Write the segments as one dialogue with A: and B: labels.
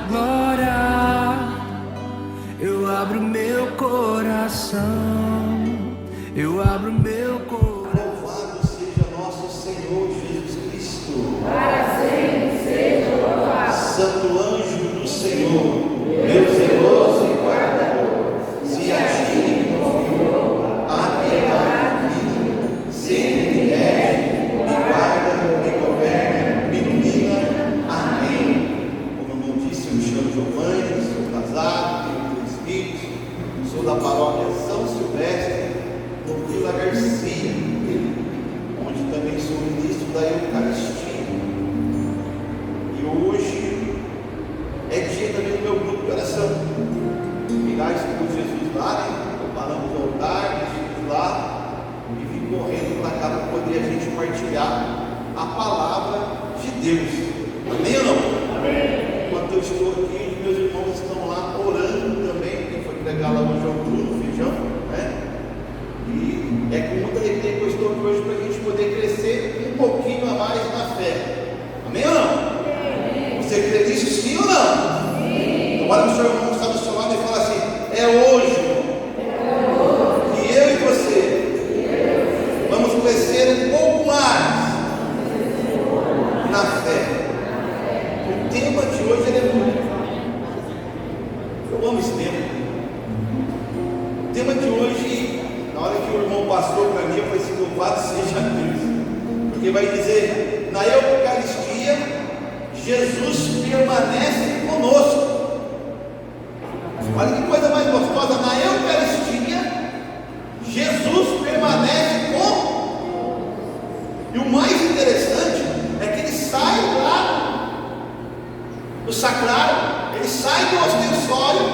A: glória. Eu abro meu coração, eu abro meu coração.
B: Louvado seja nosso Senhor Jesus Cristo.
C: Para sempre seja louvado.
B: Santo anjo do Senhor, meu zeloso e guardador, se a ti me confiou a piedade divina, sempre me rege, me guarda, me governa, me ilumina. Amém. Como o irmão disse, eu me chamo Giovanni, sou casado, tenho 3 filhos, sou da paróquia São Silvestre, no Vila Garcia, onde também sou ministro da Eucaristia. E hoje é dia também do meu grupo de oração. Mirais com Jesus lá, né? Preparamos o altar, Jesus lá, e vim correndo para cá para poder a gente partilhar a palavra de Deus. Amém ou não?
C: Amém.
B: Enquanto eu estou aqui, os meus irmãos estão lá orando também. Quem foi pregar lá hoje é o Bruno Feijão, né? E é com muita alegria que eu estou aqui hoje para a gente poder crescer um pouquinho a mais na fé. Amém ou não? Você crê nisso, sim ou não? Sim. Então olha para o seu irmão que está do seu lado e fala assim: é hoje, irmão, que eu e você vamos crescer um pouco mais na fé. O tema de hoje ele é muito. Eu amo esse tema. O tema de hoje, na hora que o irmão passou para mim, eu falei assim: louvado seja Deus, porque vai dizer, na Eucaristia, Jesus permanece conosco. Olha que coisa mais gostosa, na Eucaristia, Jesus permanece conosco. E o mais interessante é que ele sai lá do sacrário, ele sai do ostensório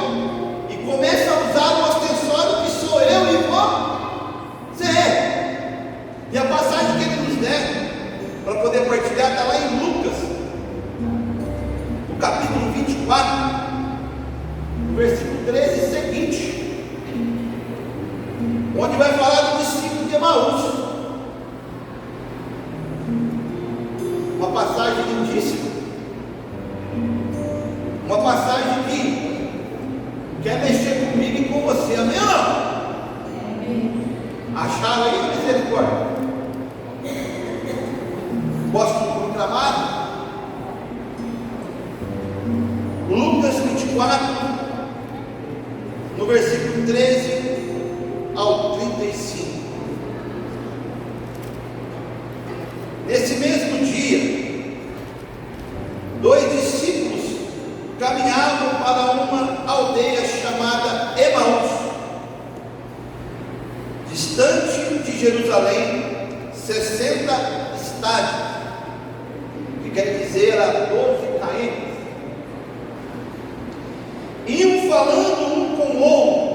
B: e começa a usar o ostensório que sou eu e você. E a passagem que ele nos der para poder partilhar está lá em Lucas, no capítulo 24, no versículo 13 e seguinte, onde vai falar do discípulo de Emaús. Uma passagem lindíssima, uma passagem que quer mexer comigo e com você. Amém ou não? Acharam aí? Misericórdia. Posso proclamar? Lucas 24, no versículo 13 ao 35. Nesse mesmo dia, 2 discípulos caminhavam para uma aldeia chamada Emaús, distante de Jerusalém 60 estádios, que quer dizer a 12 km. Iam falando um com o outro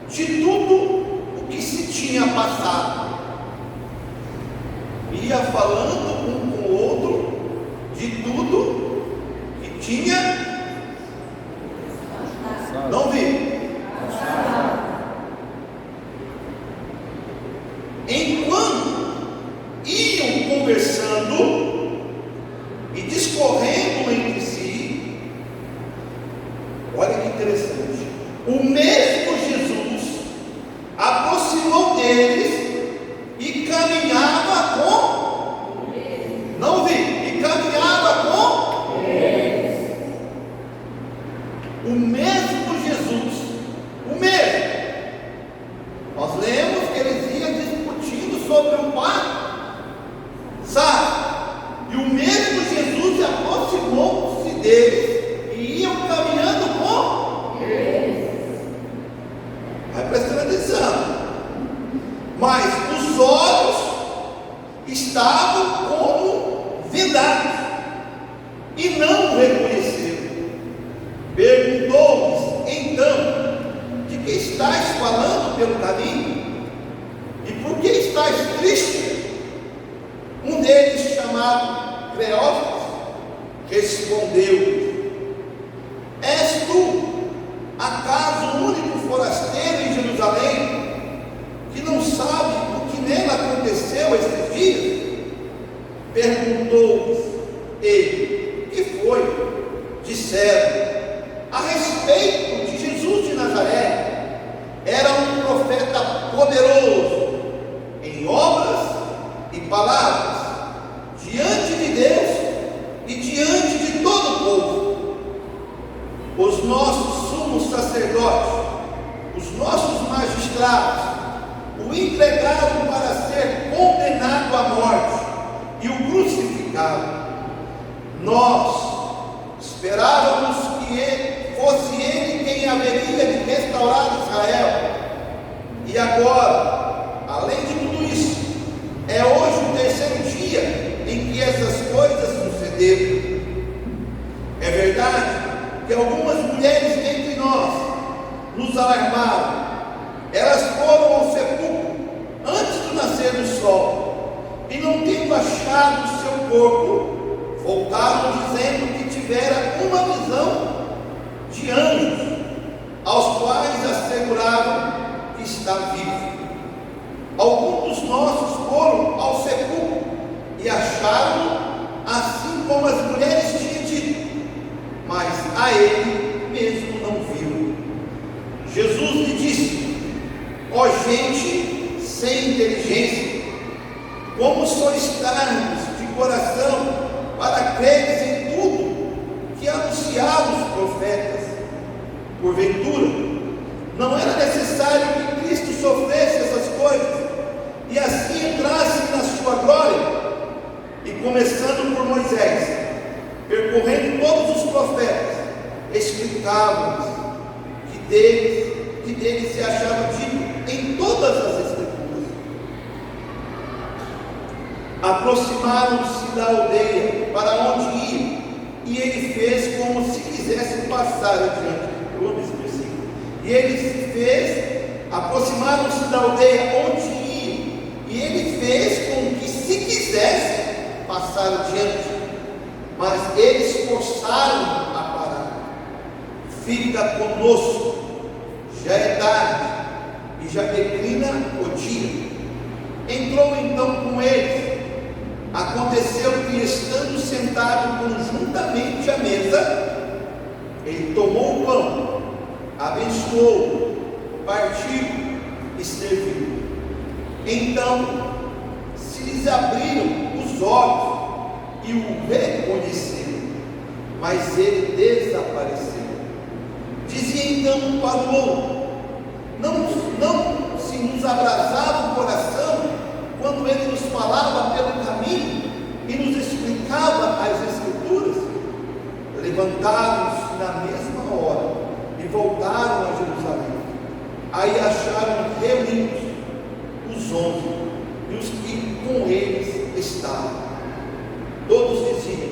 B: de tudo o que se tinha passado. Ia falando um com o outro de tudo que tinha. Não vi. Enquanto iam conversando e discorrendo entre si, olha que interessante, o mesmo Jesus aproximou deles e caminhava com, não vi, e caminhava com o mesmo Jesus, o mesmo. Nós lemos que eles iam discutindo sobre o passado, e o mesmo Jesus aproximou-se deles e iam caminhando com eles. Vai prestando atenção. Mas os olhos estavam como vendados e não o reconheceram. Perguntou-lhes: disseram a respeito de Jesus de Nazaré: era um profeta poderoso em obras e palavras diante de Deus e diante de todo o povo. Os nossos sumos sacerdotes, os nossos magistrados, o entregaram para ser condenado à morte e o crucificaram. Nós esperávamos que fosse ele quem haveria de restaurar Israel. E agora, além de tudo isso, é hoje o terceiro dia em que essas coisas sucederam. É verdade que algumas mulheres entre nós nos alarmaram. Elas foram ao sepulcro antes do nascer do sol, e não tendo achado o seu corpo, voltaram dizendo que tivera uma visão de anjos, aos quais asseguravam que está vivo. Alguns dos nossos foram ao sepulcro e acharam assim como as mulheres tinham dito, mas a ele mesmo não viram. Jesus lhe disse: ó gente sem inteligência, como sois tardos de coração para creres em tudo que anunciaram os profetas. Porventura, não era necessário que Cristo sofresse essas coisas e assim entrasse na sua glória? E começando por Moisés, percorrendo todos os profetas, explicavam-lhes que dele se achava dito em todas as escrituras. Aproximaram-se da aldeia para onde ia, e ele fez como se quisesse passar adiante. Eu amo esse versículo. E ele aproximaram-se da aldeia onde ia, e ele fez como que se quisesse passar adiante, mas eles forçaram a parar. Fica conosco, já é tarde e já declina o dia. Entrou então com eles. Aconteceu que, estando sentado conjuntamente à mesa, ele tomou o pão, abençoou, partiu e serviu. Então se lhes abriram os olhos e o reconheceram, mas ele desapareceu. Dizia então para o outro: não se nos abrasava o coração quando ele nos falava pelo caminho e nos explicava as escrituras? Levantaram-se na mesma hora e voltaram a Jerusalém. Aí acharam reunidos os 11 e os que com eles estavam. Todos diziam: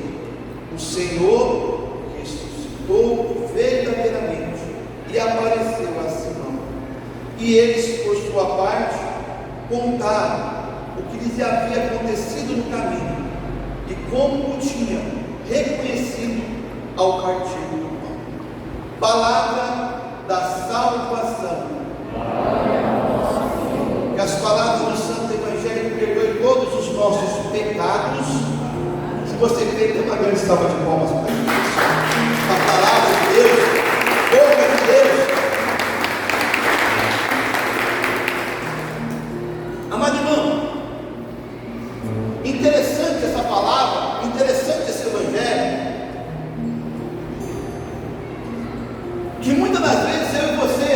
B: o Senhor ressuscitou verdadeiramente e apareceu a Simão. E eles, por sua parte, contaram o que lhes havia acontecido no caminho e como o tinham reconhecido ao partir do pão. Palavra da salvação. Que as palavras do Santo Evangelho perdoem todos os nossos pecados. Se você crê, dê uma grande salva de palmas para Deus. A palavra de Deus, boca de Deus. Amado irmão, interessante essa palavra, interessante esse Evangelho, que muitas das vezes eu e você,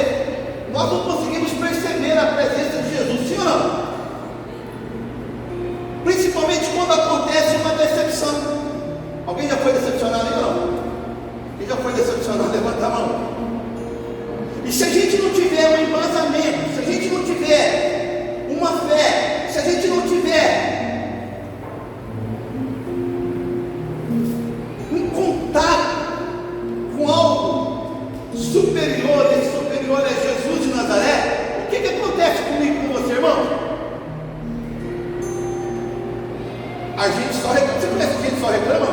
B: nós não conseguimos perceber a presença de Jesus, sim ou não? Principalmente quando acontece uma decepção. Alguém já foi decepcionado aí ou não? Quem já foi decepcionado, levanta a mão. E se a gente não tiver um embasamento, se a gente não tiver uma fé, se a gente não tiver um contato com algo superior, esse superior é Jesus de Nazaré, o que acontece comigo e com você, irmão? A gente só reclama. Você conhece gente que só reclama?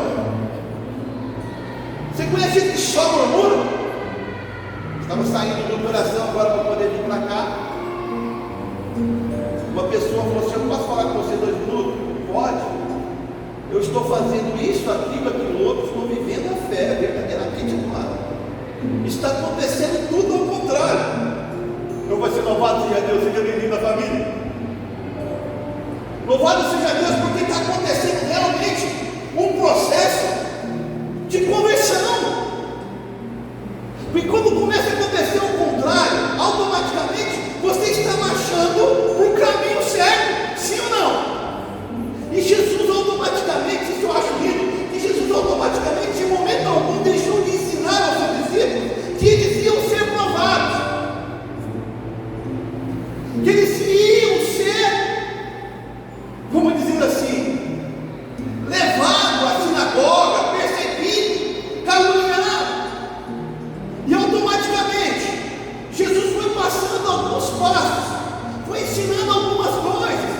B: Você conhece gente que só murmura? Estamos saindo de oração agora para poder vir para cá. Uma pessoa falou assim: eu posso falar com você 2 minutos? Pode. Eu estou fazendo isso, aquilo, outro, estou vivendo a fé, verdadeiramente está acontecendo tudo ao contrário. Não vai ser louvado seja Deus, seja bem-vindo à família. Louvado seja Deus, porque está acontecendo realmente um processo de conversão. E quando começa a acontecer o contrário, automaticamente você está marchando para o caminho certo, sim ou não? E Jesus automaticamente, isso eu acho lindo, que Jesus automaticamente, em momento algum, deixou de ensinar aos seus discípulos que eles iam ser provados, que eles iam ser, vamos dizer assim, levados à sinagoga, perseguidos, caluniados. E automaticamente Jesus foi passando alguns passos, foi ensinando algumas coisas,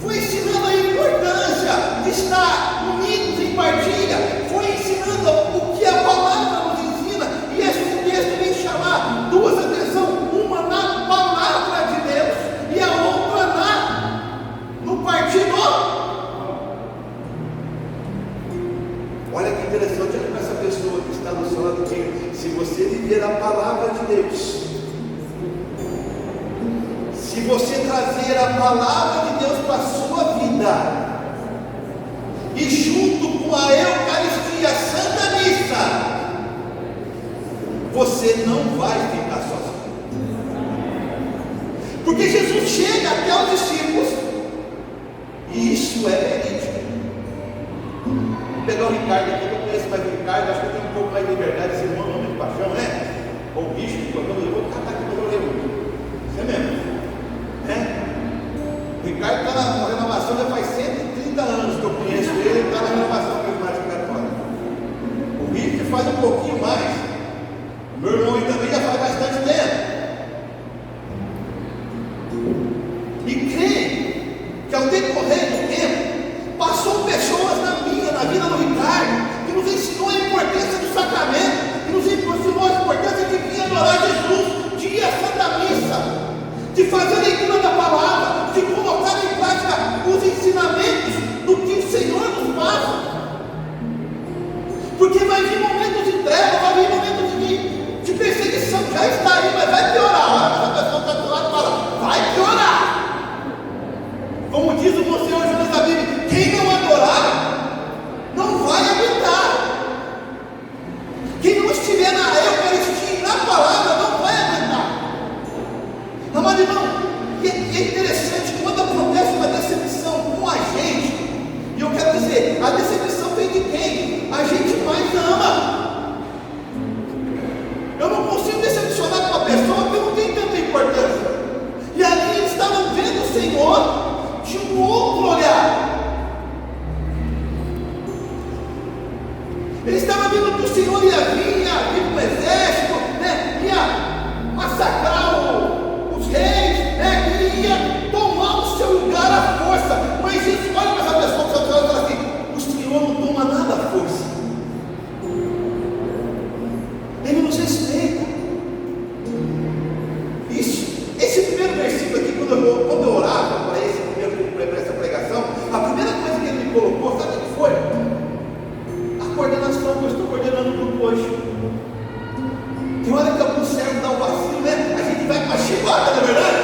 B: foi ensinando a importância de estar unidos em partilha, foi ensinando o que a palavra nos ensina. E esse texto vem chamar duas atenção, uma na palavra de Deus e a outra no partido. Olha que interessante, olha para essa pessoa que está no seu lado aqui. Se você viver a palavra de Deus, se você trazer a palavra de Deus para a sua vida, e junto com a Eucaristia, a Santa Missa, você não vai ficar sozinho. Porque Jesus chega até os discípulos, e isso é verídico. Vou pegar o Ricardo aqui, eu não conheço mais o Ricardo, acho que eu tenho um pouco mais de liberdade, esse irmão, nome de paixão, né? Ou o bicho, eu vou catar aqui no meu livro. Isso é mesmo. O Ricardo está na renovação já faz 130 anos que eu conheço ele, ele está na renovação carismática católica. O Rick faz um pouquinho mais, o meu irmão também já faz bastante tempo. E creio que ao decorrer do tempo, passou pessoas na vida do Ricardo, que nos ensinou a importância do sacramento, que nos ensinou a importância de vir adorar Jesus, de ir à Santa Missa, de fazer a leitura da palavra, de colocar em prática os ensinamentos do que o Senhor nos passa. Porque vai vir momentos de treva, vai vir momentos de perseguição, já está aí, mas vai piorar. Olha, essa pessoa está do lado e fala, vai piorar. Como diz o Monsenhor Jonas da Bíblia, quem não adorar, não vai aguentar. Quem não estiver na Eucaristia e na palavra, não vai aguentar. Amado irmão, é interessante quando acontece uma decepção com a gente, e eu quero dizer, a decepção vem de quem a gente mais ama. Eu não consigo decepcionar com uma pessoa que não tem tanta importância, e ali eles estavam vendo o Senhor de um outro olhar. Eles estavam vendo que o Senhor ia vir com o exército, né? Ia massacrar os reis, né? Ele ia tomar o seu lugar à força. Mas isso, olha para essa pessoa que está falando assim: o Senhor não toma nada à força, Ele nos respeita. Esse primeiro versículo aqui, quando eu orava para essa pregação, a primeira coisa que ele me colocou, sabe o que foi? A coordenação que eu estou coordenando o grupo hoje. Tem hora que algum servo dá um vacilo, né? A gente vai com uma chibata, não é verdade?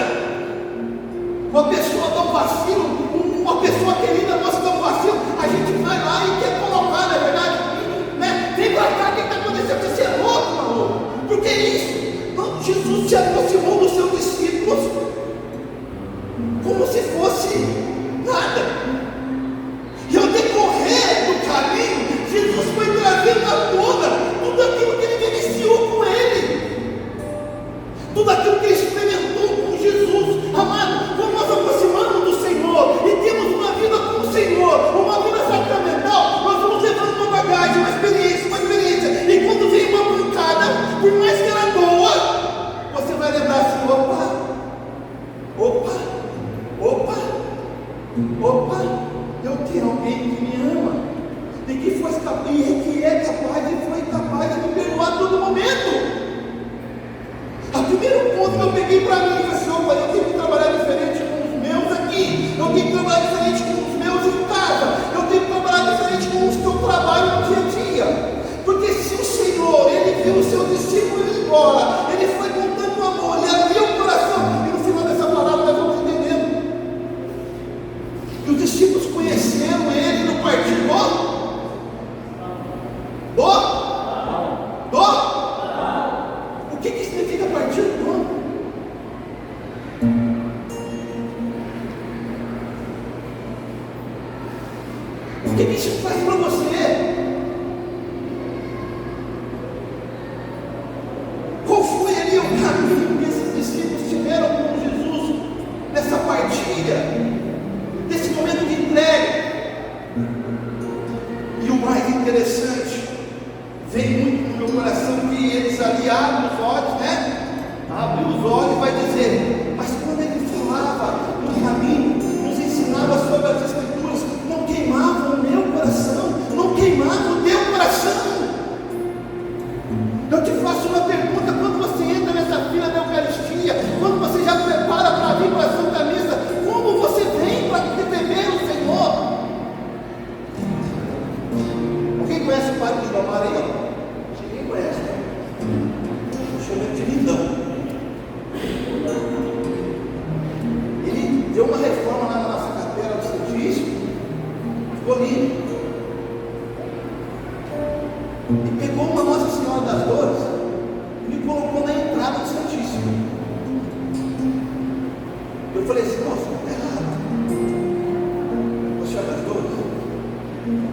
B: Uma pessoa dá um vacilo, uma pessoa querida nossa dá um vacilo, a gente vai lá e quer colocar, não é verdade? Né? Vem pra cá, o que está acontecendo? Você é louco, maluco? Por que isso? Não, Jesus se aproximou dos seus discípulos como se fosse nada. E ao decorrer do caminho, Jesus foi trazendo à tona tudo aquilo que ele vivenciou com ele, tudo aquilo que ele experimentou com Jesus. Amado, quando nós aproximamos do Senhor e temos uma vida com o Senhor, uma vida sacramental, nós vamos levando uma bagagem, uma experiência. E quando vem uma pancada, por mais que ela doa, você vai lembrar assim: opa, eu tenho alguém que me ama e que foi capaz e foi capaz de me perdoar a todo momento. O primeiro ponto que eu peguei para mim foi assim: opa, eu tenho que trabalhar diferente com os meus aqui, eu tenho que trabalhar diferente com os meus em casa, eu tenho que trabalhar diferente com os que eu trabalho no dia a dia. Porque se o Senhor, Ele viu o seu discípulo ir embora, ele foi com tanto amor, ele abriu o coração, e no final dessa palavra nós vamos entendendo. E os discípulos conheceram ele no partir O que significa partir do pão? O que isso faz para você? Qual foi ali o caminho que esses discípulos tiveram com Jesus nessa partilha, nesse momento de entrega? E o mais interessante, vem muito no meu coração que eles ali abrem os olhos, abre os olhos e vai dizer, mas quando ele falava no caminho, nos ensinava sobre as Escrituras, não queimava o meu coração, não queimava o teu coração. Eu te faço uma pergunta: quando você entra nessa fila da Eucaristia, quando você já prepara para vir para a Santa Missa, como você vem para receber o Senhor? Alguém conhece o Padre Gilmar aí? Ninguém conhece, né? Eu chamo ele de lindão. Ele deu uma reforma lá na nossa capela do Santíssimo, ficou lindo. E pegou uma Nossa Senhora das Dores e me colocou na entrada do Santíssimo. Eu falei assim: nossa, está errado. Nossa Senhora das Dores,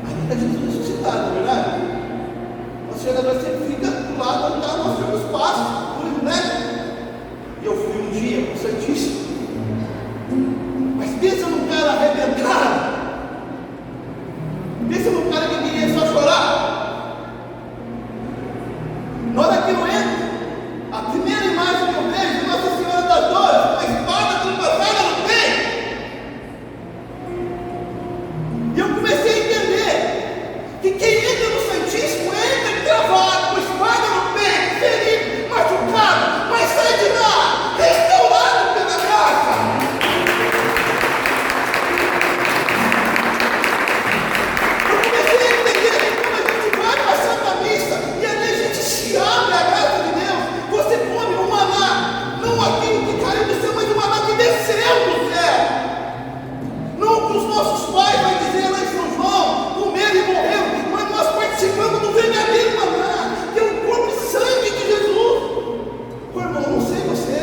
B: ali está Jesus ressuscitado, não é verdade? Nossa Senhora das Dores sempre fica do lado onde está Nossa Senhora dos Passos, né? E eu fui um dia para o Santíssimo, mas pensa num cara arrebentado, pensa num cara que queria só chorar. Na hora que eu entro, a primeira imagem que eu vejo é Nossa Senhora das Dores, com a espada transpassada no peito. E eu comecei a entender que quem entra no Santíssimo entra travado, com a espada no peito, ferido, machucado, mas sai de lá restaurado pela graça. Eu comecei a entender que quando a gente vai para a Santa Missa e ali a gente se abre a graça de Deus, você come o maná, não aquilo que caiu do céu, mas o maná que desceu do céu. Não o que os nossos pais vão dizer lá em São João, comeram e morreram, mas nós participamos do verdadeiro maná, que é o corpo e sangue de Jesus. Pô, irmão, não sei você,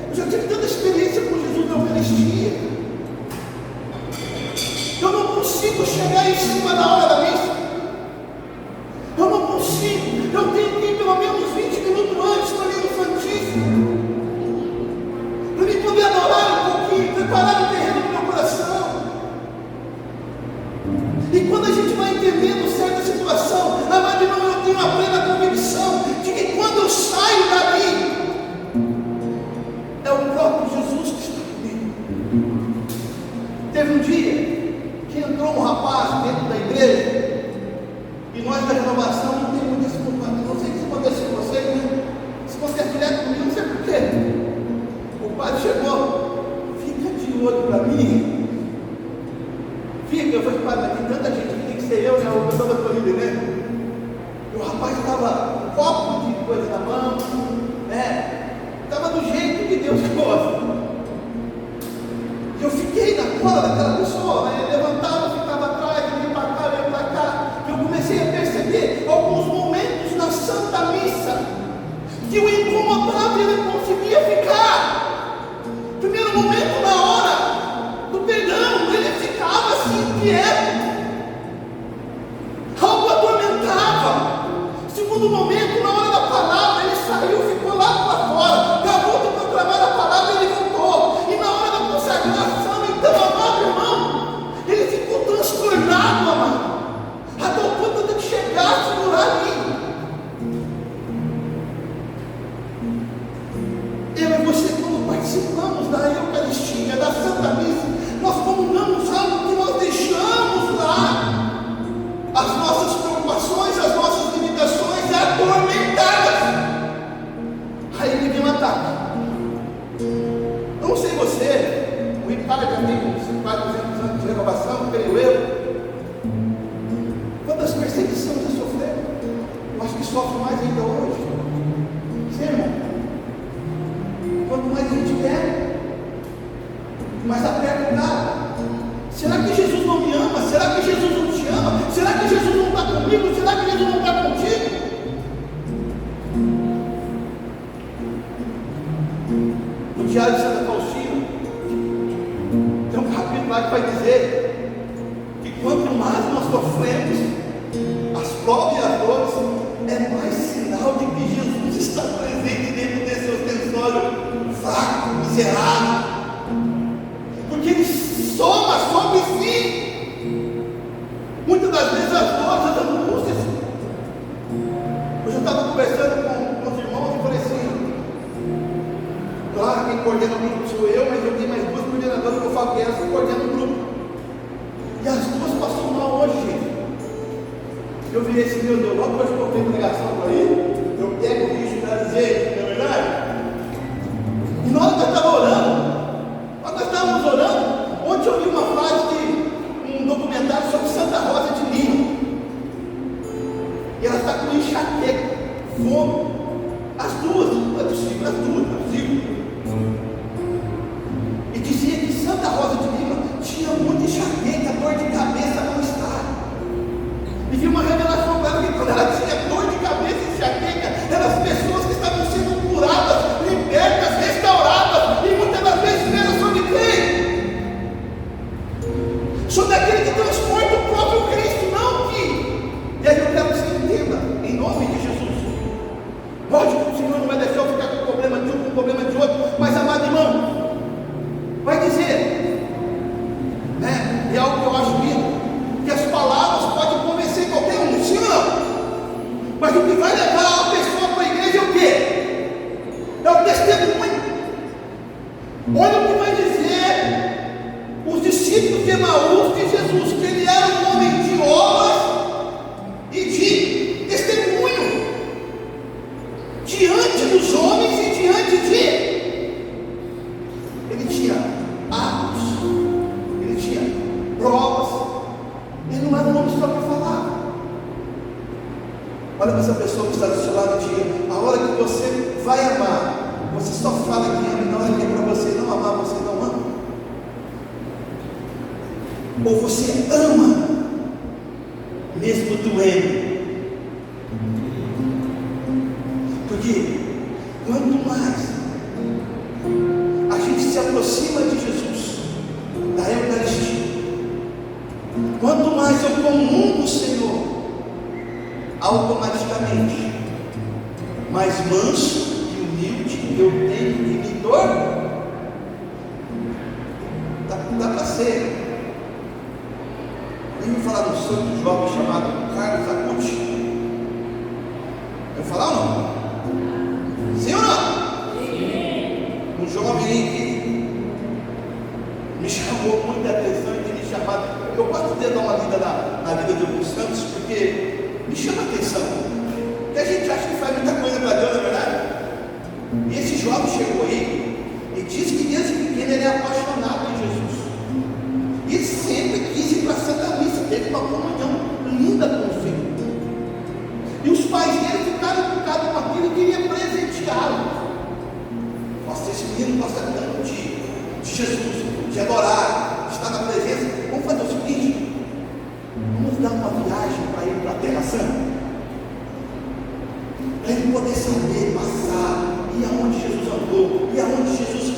B: eu já tive tanta experiência com Jesus na Eucaristia. Eu não consigo chegar em cima na hora da missa. Eu não consigo. Eu tenho que ir pelo menos 20 minutos antes para ir no Santíssimo, para me poder adorar um pouquinho, preparar o terreno do meu coração. E quando a gente vai entendendo certa situação, amado irmão, eu tenho a plena convicção de que quando eu saio dali, é o próprio Jesus que está comigo. Teve um dia que entrou um rapaz dentro da igreja, e nós da renovação não temos muito esse comportamento. Não sei se acontece com vocês, né? Se acontece direto comigo, não sei porquê. O padre chegou, fica de olho para mim. Fica, eu falei: padre, tem tanta gente que tem que ser eu, né? Eu estava com ele, né? E o rapaz estava com um copo de coisa na mão, né? Estava do jeito que Deus gosta. E eu fiquei na cola daquela pessoa, né? Ele levantava, ficava atrás, vinha para cá, vinha para cá. Eu comecei a perceber alguns momentos na Santa Missa que o incomodava e ele não conseguia ficar. Primeiro momento, na hora do perdão, ele ficava assim, quieto. Algo atormentava. Segundo momento, na hora da palavra, ele saiu, ficou lá para fora, acabou de proclamar a palavra e ele voltou. E na hora da consagração, então, amado irmão, ele ficou transtornado, amado, a tal ponto de chegar a segurar ali. Eu e você, quando participamos da Eucaristia, da Santa Missa, nós comungamos algo que nós deixamos lá. As nossas preocupações, as nossas limitações atormentadas. Aí ele vem matar. Eu não sei você, o Ricardo já tem uns 400 anos de renovação, creio eu. Quantas perseguições já sofreu? Eu acho que sofre mais mais ainda hoje. Sim, irmão. Quanto mais a gente quer, mais aperta o cara. Será que Jesus não me ama? Será que Jesus não te ama? Será que Jesus não está comigo? Será que Jesus não está contigo? No Diário de Santa Faustina tem um capítulo lá que vai dizer que quanto mais nós sofremos as provas e as dores, é mais sinal de que Jesus está presente dentro desse ostensório fraco, miserável, porque Ele soma sobre si muitas das vezes as dores, as angústias. Hoje eu estava conversando com os irmãos e falei assim, claro, quem coordena o grupo sou eu, mas eu tenho mais duas coordenadoras que eu falo que elas que coordenam o grupo. E as duas passam mal hoje, gente. Eu virei assim, meu Deus, logo que eu tenho pregação para ele, eu pego o bicho para dizer, não é verdade? E na hora que eu estava orando, nós estávamos orando, ontem eu vi uma frase de um documentário sobre Santa Rosa de Lima. E ela está com enxaqueca, fome. As duas, não é possível, E dizia que Santa Rosa de Lima tinha muita enxaqueca, dor de cabeça, mal-estar. E vi uma revelação para ela que quando ela tinha dor de cabeça e enxaqueca, eram as pessoas que estavam sendo curadas, libertas, restauradas, e muitas das vezes eram sobre quem? Sobre aquele que transporta o próprio Cristo, não que. E aí eu quero que você entenda, em nome de Jesus. Lógico que o Senhor não vai deixar eu ficar com problema de um, com problema de outro, mas amado irmão, vai dizer, né? E algo que eu acho lindo, que as palavras podem convencer qualquer um, sim ou não? Mas o que vai levar a pessoa para a igreja é o quê? É o testemunho. Olha o que vai dizer os discípulos de Emaús de Jesus, que ele era um homem de obras e de testemunho diante dos homens e diante de. Ele tinha atos, ele tinha provas, ele não era um homem só para falar. Olha para essa pessoa que está do seu lado e diga: a hora que você vai amar, você só fala que ama, e na hora que é para você não amar, você não ama. Ou você ama, mesmo doendo. Porque quanto mais a gente se aproxima de Jesus, da Eucaristia, quanto mais eu comungo o Senhor, automaticamente, mais manso e humilde eu tenho que me tornar. Dá para ser. Eu vou falar de um santo jovem chamado Carlos Acuti. Eu vou falar ou não? Sim ou não? Sim. Um jovem que me chamou muita atenção e tem chamado. Eu gosto de dar uma lida na vida de alguns santos, porque me chama a atenção. Porque a gente acha que faz muita coisa para Deus, não é verdade? E esse jovem chegou aí e disse que desde pequeno ele é apaixonado em Jesus. E ele sempre quis ir para a Santa Missa, teve uma comunhão linda com o filho. E os pais dele ficaram encantados com aquilo e queriam presenteá-lo. Nossa, esse menino gosta tanto de Jesus, de adorar, de estar na presença. Vamos fazer o seguinte: vamos dar uma viagem para ir para a Terra Santa, para ele poder saber, passar, e aonde Jesus andou, e aonde Jesus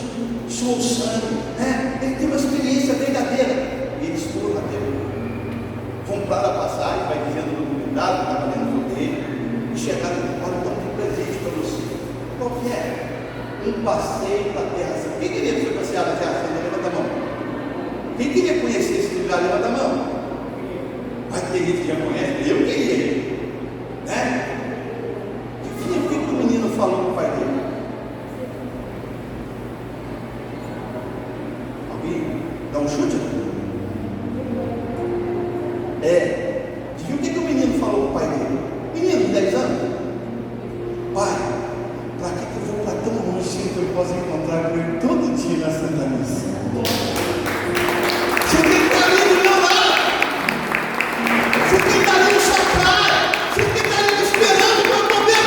B: suou sangue, né? Ele tem uma experiência verdadeira. E eles foram na Terra, compraram a passagem, vai dizendo no documentário, que estava dentro dele, e chegaram e falaram: olha, então tem um presente para você. Qual que é? Um passeio para a Terra Santa. Quem queria que foi passear na Terra Santa? Levanta a mão. Quem queria conhecer esse lugar? Levanta a mão. Mas tem gente que já conhece. Eu queria, né? E o que o menino falou para o pai dele? Alguém dá um chute? E o que o menino falou para o pai dele? Menino de 10 anos. Pai, para que eu vou para tão longe que eu posso encontrar com ele todo dia na Santa Missa? Você tem que estar ali do meu lado. Você tem que estar ali no sua cara. Você tem que estar ali esperando para eu poder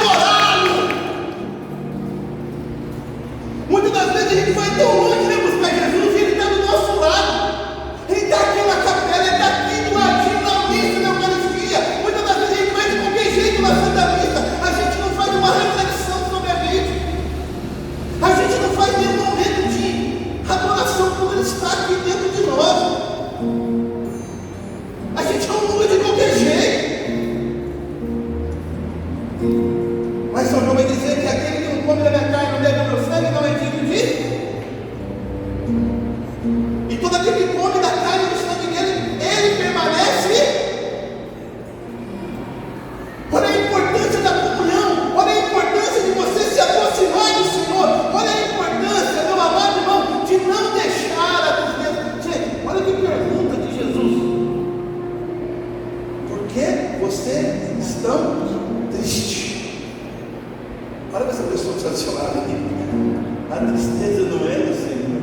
B: aquele que não come da minha carne, não bebe do meu sangue, não é digno de. E todo aquele que come da carne e do sangue dele, ele permanece. Olha a importância da comunhão, olha a importância de você se aproximar do Senhor, olha a importância, meu amado irmão, de não deixar a tristeza. Gente, olha que pergunta de Jesus: por que vocês estão tristes? Olha para essa pessoa que está do seu lado aqui. A tristeza não é do Senhor.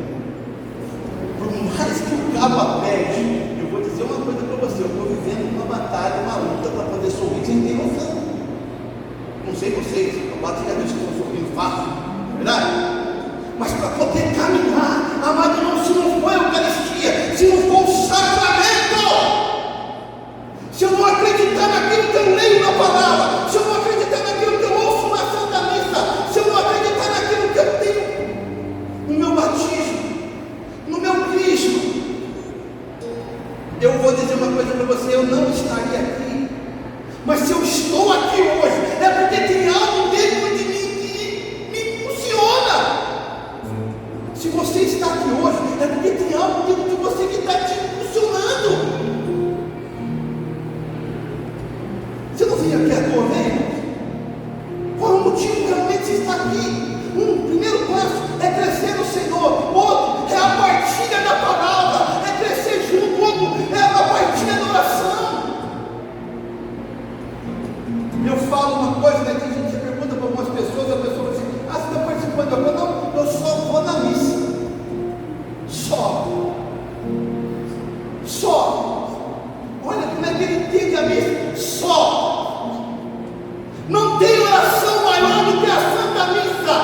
B: Por mais que o cabo aperte, eu vou dizer uma coisa para você: eu estou vivendo uma batalha, uma luta para poder sorrir sem ter noção. Não sei vocês, eu bato a vez que eu estou sorrindo fácil, não é verdade? Mas para poder caminhar, amado irmão, se não for a Eucaristia, se não for o sacramento, se eu não acreditar naquilo que eu leio na palavra, se eu não acreditar naquilo que eu ouço na Santa Missa, se eu não acreditar naquilo que eu tenho no meu batismo, no meu Cristo, eu vou dizer uma coisa para você: eu não estaria aqui. Mas se eu estou aqui hoje, é porque tem algo dentro de mim que me impulsiona. Se você está aqui hoje, é porque tem algo dentro de você que está te impulsionando. Você não veio aqui à toa, né? Qual é o motivo realmente de estar aqui? Primeiro passo é crescer no Senhor. Outro é a partilha da palavra, é crescer junto. Outro é a partilha da oração. Eu falo uma coisa, né, que a gente pergunta para algumas pessoas, a pessoa fala assim: ah, você está participando da coisa? Não, eu só vou na missa. Só. Olha como é que ele entende a missa. Só. Não tem oração maior do que a Santa Missa.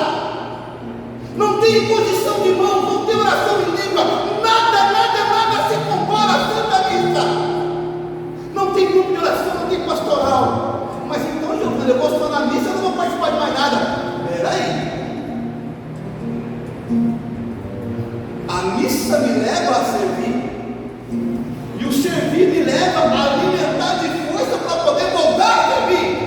B: Não tem imposição de mão, não tem oração em língua. Nada se compara à Santa Missa. Não tem grupo de oração, não tem pastoral. Mas então, Giovana, eu vou só na missa, eu não vou participar de mais nada. Peraí. A missa me leva a servir. E o servir me leva a alimentar de força para poder voltar a servir.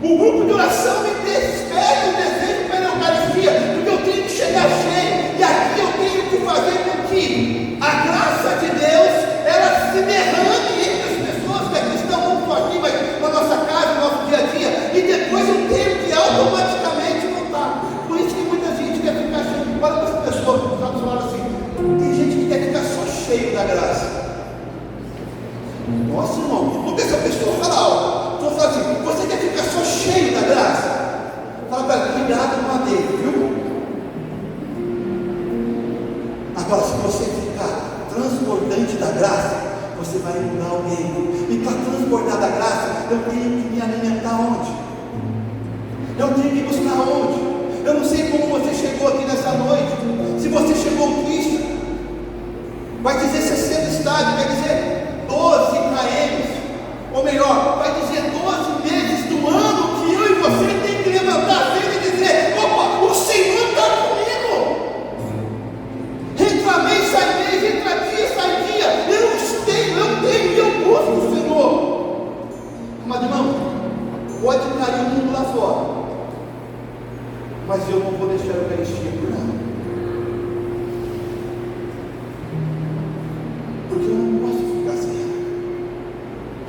B: O grupo de oração me desperta o desejo pela Eucaristia, porque eu tenho que chegar cheio. E aqui eu tenho que fazer com que a graça de Deus, ela se derrame entre as pessoas que aqui estão muito aqui, mas na nossa casa, no nosso dia a dia. E depois eu tenho que automaticamente voltar. Por isso que muita gente quer ficar cheio. Olha para essa pessoa que está do lado assim: tem gente que quer ficar só cheio da graça. Nossa, irmão, porque essa pessoa fala algo. Então fala assim: você quer ficar só cheio da graça? Fala para ela: cuidado com a dele, viu? Agora, se você ficar transbordante da graça, você vai mudar alguém. E para transbordar da graça, eu tenho que me alimentar onde? Eu tenho que buscar onde? Eu não sei como você chegou aqui nessa noite. Se você chegou triste, vai dizer 60 estádios, quer dizer 12 km. Ou melhor, vai dizer 12 meses do ano que eu e você tem que levantar a vida e dizer: opa, o Senhor está comigo. Entra mês, sai mês, entra dia, sai dia. Eu tenho e eu busco o Senhor. Mas irmão, pode cair o mundo lá fora, mas eu não vou deixar a Eucaristia por nada. Porque eu não posso ficar sem ela.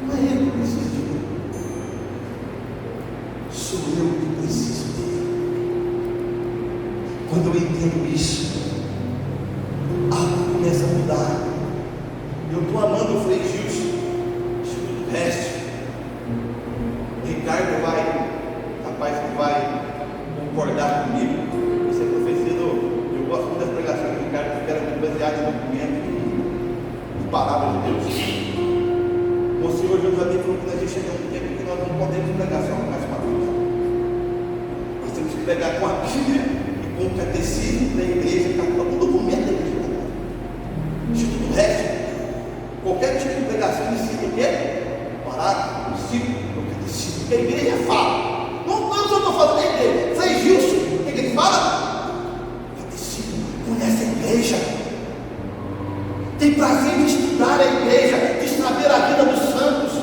B: Não é ele que precisa de mim, sou eu que preciso dele. Quando eu entendo isso, algo começa a mudar. Eu estou amando o Frei Gilson, Instituto Reste. O Ricardo rapaz que vai concordar comigo. Você é professor, eu gosto muito das pregações do Ricardo, que eram baseadas em documentos de palavras de Deus. O Senhor Jesus também falou que nós chegamos no tempo que nós não podemos pregar só com as palavras. Nós temos que pregar com a Bíblia e com o catecismo da igreja católica, o documento da igreja católica. Instituto Reste, qualquer tipo de pregação ensina o quê? Parágrafo, princípio, o catecismo, que a igreja fala. Não só estou falando da igreja. Frei Gilson, o que ele fala? Catecismo, conhece a igreja, tem prazer em estudar a igreja, de saber a vida dos santos.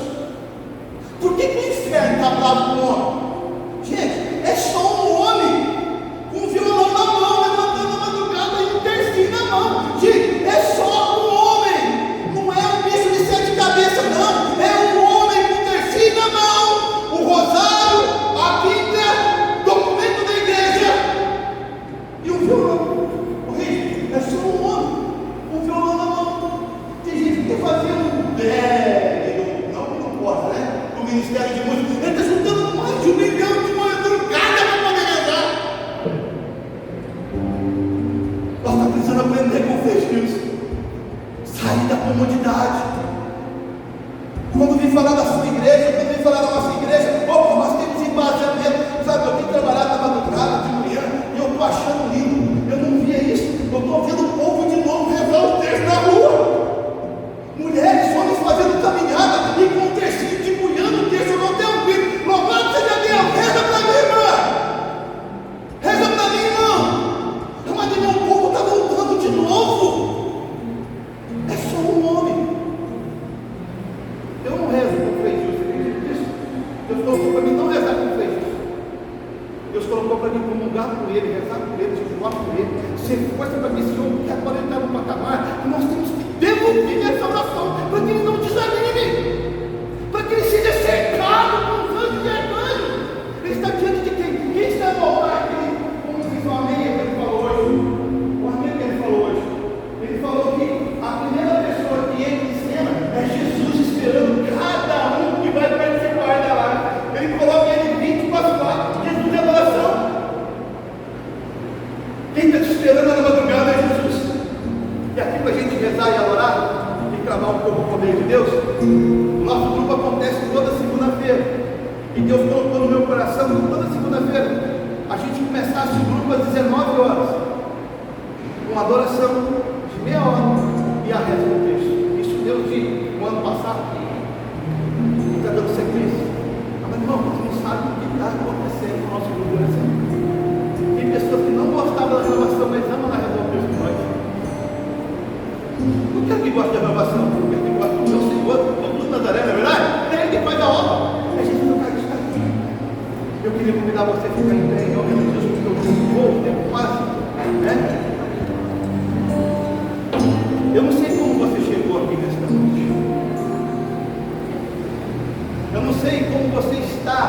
B: Por que o inferno está bravo com o homem? Gente, é só um homem colocou para mim comungar com ele, rezar com ele, jejuar com ele, ser força para que esse homem que agora ele está no patamar, que nós temos que devolver essa oração, para que ele não desanime, para que ele seja cercado com os anjos e arcanjos. Ele está diante de quem? Quem está no altar? Como diz o amém que ele falou hoje? O amém que ele falou hoje. Ele falou que a primeira pessoa que entra em cena é Jesus esperando cada um que vai participar da live. Ele coloca ele 24/4. Jesus é adoração. Quem está te esperando na madrugada é Jesus. E aqui para a gente rezar e adorar e clamar um pouco o poder de Deus, o nosso grupo acontece toda segunda-feira. E Deus colocou no meu coração que toda segunda-feira a gente começasse o grupo às 19 horas, com adoração de meia hora e a reza do texto. Isso Deus de no ano passado e está dando sequência. Mas irmão, você não sabe o que está acontecendo no nosso grupo de oração. Tem pessoas que não gostavam da renovação, mas amam a reza do texto de nós. Por que alguém gosta de renovação? Porque ele gosta do meu Senhor, do Nazaré, não é verdade? É ele que faz a obra. É Jesus no Cristo. Eu queria convidar você a ficar em pé, em nome de Jesus, porque eu vou, o tempo quase, né? Eu não sei como você chegou aqui nesta noite. Eu não sei como você está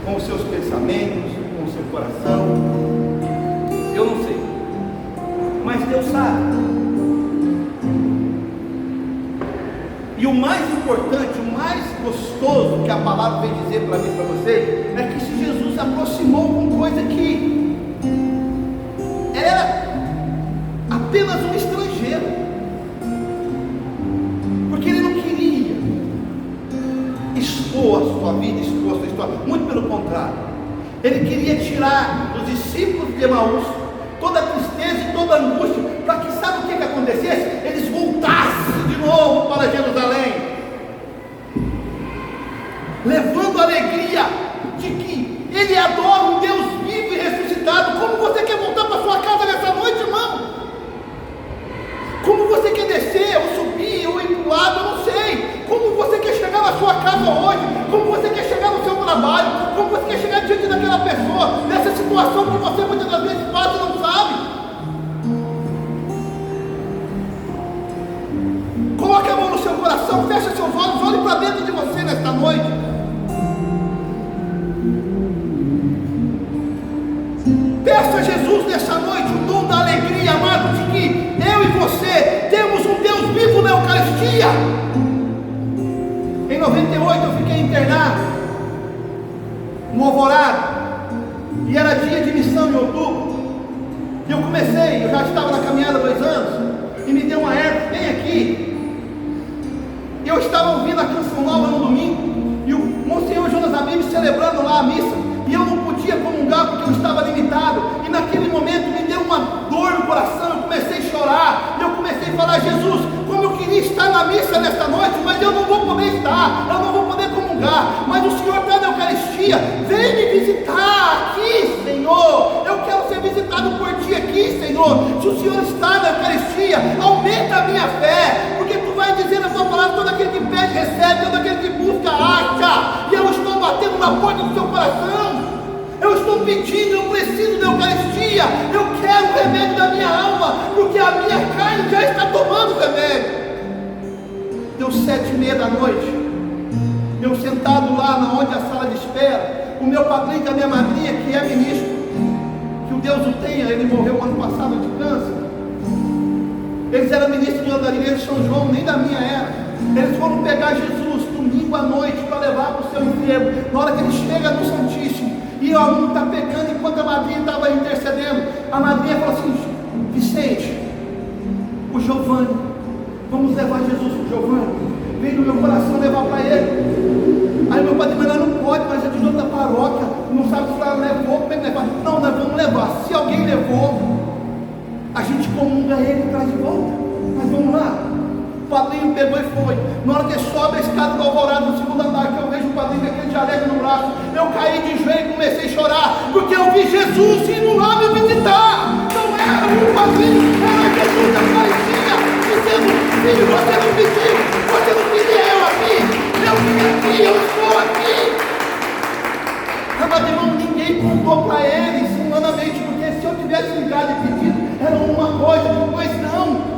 B: com os seus pensamentos, com o seu coração. Eu não sei. Mas Deus sabe. E o mais importante, o mais gostoso que a palavra vem dizer para mim e para você, é que se Jesus aproximou com coisa que era apenas um estrangeiro, porque ele não queria expor a sua vida, expor a sua história, muito pelo contrário, ele queria tirar dos discípulos de Emaús toda a tristeza e toda a angústia, para que sabe o que acontecesse? Eles voltassem de novo para Jerusalém, levando a alegria de que ele adora um Deus vivo e ressuscitado. Como você quer voltar para sua casa nessa noite, irmão? Como você quer descer, ou subir, ou ir para o lado, eu não sei. Como você quer chegar na sua casa hoje? Como você quer chegar no seu trabalho? Como você quer chegar diante daquela pessoa, nessa situação que você muitas das vezes passa e não sabe? Coloque a mão no seu coração, feche seus olhos, olhe para dentro de você nesta noite. Peça a Jesus nessa noite o dom da alegria, amado, de que eu e você temos um Deus vivo na Eucaristia. Em 98 eu fiquei internado no Alvorada, e era dia de missão em outubro. E eu já estava na caminhada há 2 anos, e me deu uma herpes bem aqui. Eu estava ouvindo a canção nova no domingo, e o Monsenhor Jonas Abib celebrando lá a missa, e eu não podia comungar porque eu estava limitado, e naquele momento me deu uma dor no coração. Eu comecei a chorar, e eu comecei a falar: Jesus, como eu queria estar na missa nesta noite, mas eu não vou poder estar, eu não vou poder comungar, mas o Senhor está na Eucaristia, vem me visitar aqui, Senhor. Eu quero ser visitado por Ti aqui, Senhor. Se o Senhor está na Eucaristia, aumenta a minha fé, porque Tu vai dizer na Tua palavra: todo aquele que pede recebe, todo aquele que busca acha. E eu estou batendo na porta do seu coração, eu estou pedindo, eu preciso da Eucaristia, eu quero o remédio da minha alma, porque a minha carne já está tomando remédio. Deu 7:30 da noite, eu sentado lá na onde a sala de espera, o meu padrinho e a minha madrinha, que é ministro, que o Deus o tenha, ele morreu ano passado de câncer. Eles eram ministros de Igreja de São João, nem da minha era. Eles foram pegar Jesus domingo à noite para levar para o seu enfermo. Na hora que ele chega no Santíssimo, e um está pegando enquanto a madrinha estava intercedendo, a madrinha falou assim: Vicente, o Giovanni, vamos levar Jesus para o Giovanni. Veio no meu coração levar para ele. Aí meu padre: mas não pode, mas é de outra paróquia, não sabe se ela levou, como é que levar? Não, nós vamos levar. Se alguém levou, a gente comunga ele e traz de volta. Mas vamos lá. O padrinho pegou e foi. Na hora que sobe a escada do Alvorada, no 2º andar, que eu vejo o padrinho com aquele jaleco no braço, eu caí de joelho e comecei a chorar, porque eu vi Jesus indo lá me visitar. Não era o padrinho, era Jesus da Eucaristia, dizendo: filho, você não pediu, você não queria eu aqui, eu vim aqui, eu estou aqui. Amado irmão, ninguém contou ligou para eles humanamente, porque se eu tivesse ligado e pedido, era uma coisa, mas não.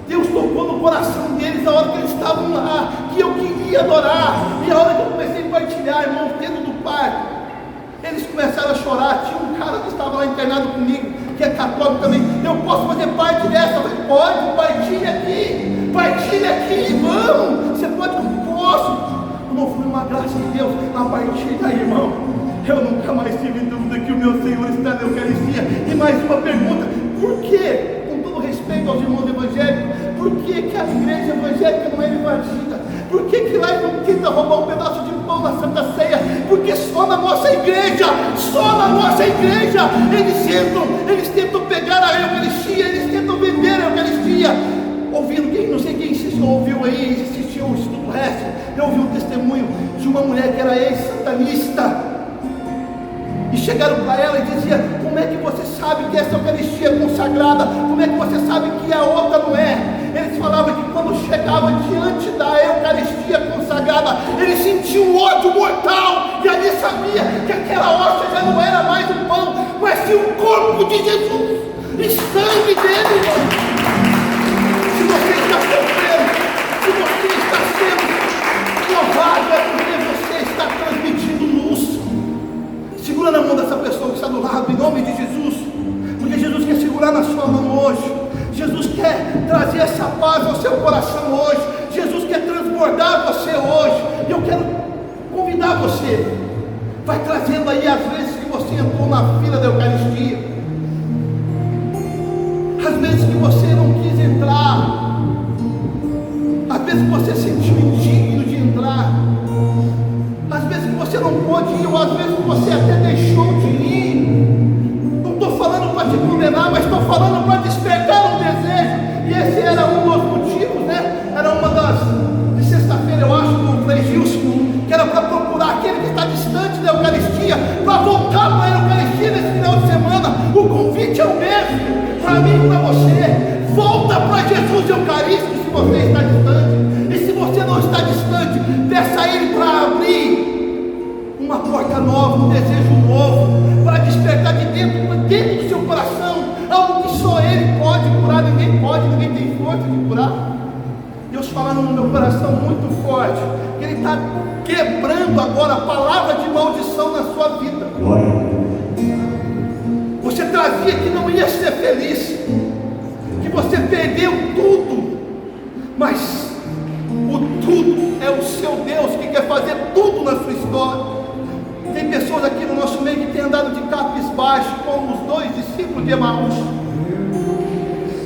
B: Deus tocou no coração deles a hora que eles estavam lá, que eu queria adorar. E a hora que eu comecei a partilhar, irmão, dentro do parque, eles começaram a chorar. Tinha um cara que estava lá internado comigo, que é católico também. Eu posso fazer parte dessa? Eu falei, pode, partilha aqui, vamos. Você pode, eu posso. Não foi uma graça de Deus. A partir daí, irmão, eu nunca mais tive dúvida que o meu Senhor está na Eucaristia. E mais uma pergunta: por quê? Com todo respeito aos irmãos evangélicos, por que que a igreja evangélica não é invadida? Por que lá ele não tenta roubar um pedaço de pão na Santa Ceia? Porque só na nossa igreja, eles tentam pegar a Eucaristia, eles tentam vender a Eucaristia. Ouvindo, não sei quem ouviu aí, assistiu o estudo resto, eu ouvi um testemunho de uma mulher que era ex-satanista, e chegaram para ela e diziam: como é que você sabe que essa Eucaristia é consagrada? Como é que você sabe que a outra não é? Eles falavam que quando chegava diante da Eucaristia consagrada, eles sentiam um ódio mortal, e ali sabia que aquela hóstia já não era mais um pão, mas sim o corpo de Jesus e sangue dele, irmão. Se você está sofrendo, se você está sendo provado, é porque você está transmitindo luz. Segura na mão dessa pessoa que está do lado, em nome de Jesus, porque Jesus quer segurar na sua mão hoje. Jesus quer trazer essa paz ao seu coração hoje. Jesus quer transbordar você hoje. E eu quero convidar você. Vai trazendo aí as vezes que você entrou na fila da Eucaristia, às vezes que você não quis entrar, às vezes que você se sentiu indigno de entrar, às vezes que você não pôde ir, ou às vezes que você até deixou de ir. Não estou falando para te condenar, mas estou falando para despertar um desejo. E esse era um dos motivos, né? Era uma das, de sexta-feira, eu acho, do Frei Gilson, que era para procurar aquele que está distante da Eucaristia, para voltar para a Eucaristia nesse final de semana. O convite é o mesmo, para mim e para você. Volta para Jesus Eucarístico se você está distante. E se você não está distante, peça a Ele para abrir uma porta nova, um desejo novo, para despertar de dentro do seu coração algo que só Ele pode curar. Ninguém pode, ninguém tem força de curar. Deus falando no meu coração muito forte, que Ele está quebrando agora a palavra de maldição na sua vida. Você trazia que não ia ser feliz, que você perdeu tudo, mas o tudo é o seu Deus que quer fazer tudo na sua história. Tem pessoas aqui no nosso meio que têm andado de cabisbaixo, como os 2 discípulos de Emaús,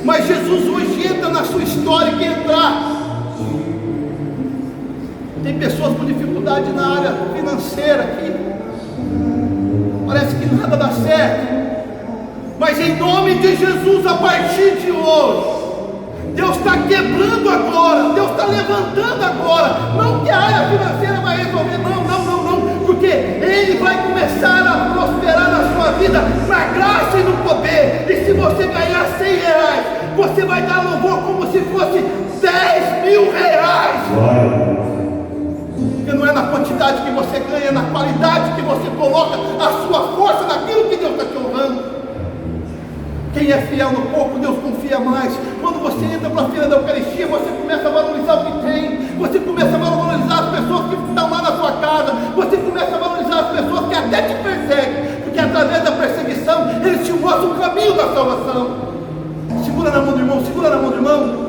B: mas Jesus hoje entra na sua história e quer entrar. Tem pessoas com dificuldade na área financeira aqui, parece que nada dá certo, mas em nome de Jesus, a partir de hoje, Deus está quebrando agora, Deus está levantando agora. Não que a área financeira vai resolver, não, porque Ele vai começar a prosperar na sua vida, na graça e no poder. E se você ganhar R$100, você vai dar louvor como se fosse R$10.000. Porque não é na quantidade que você ganha, é na qualidade que você coloca a sua força naquilo que Deus está te honrando. Quem é fiel no pouco, Deus confia mais. Quando você entra para a fila da Eucaristia, você começa a valorizar o que tem, você começa a valorizar as pessoas que estão lá na sua casa, você começa a valorizar as pessoas que até te perseguem, porque através da perseguição, eles te mostram o caminho da salvação. Segura na mão do irmão, segura na mão do irmão.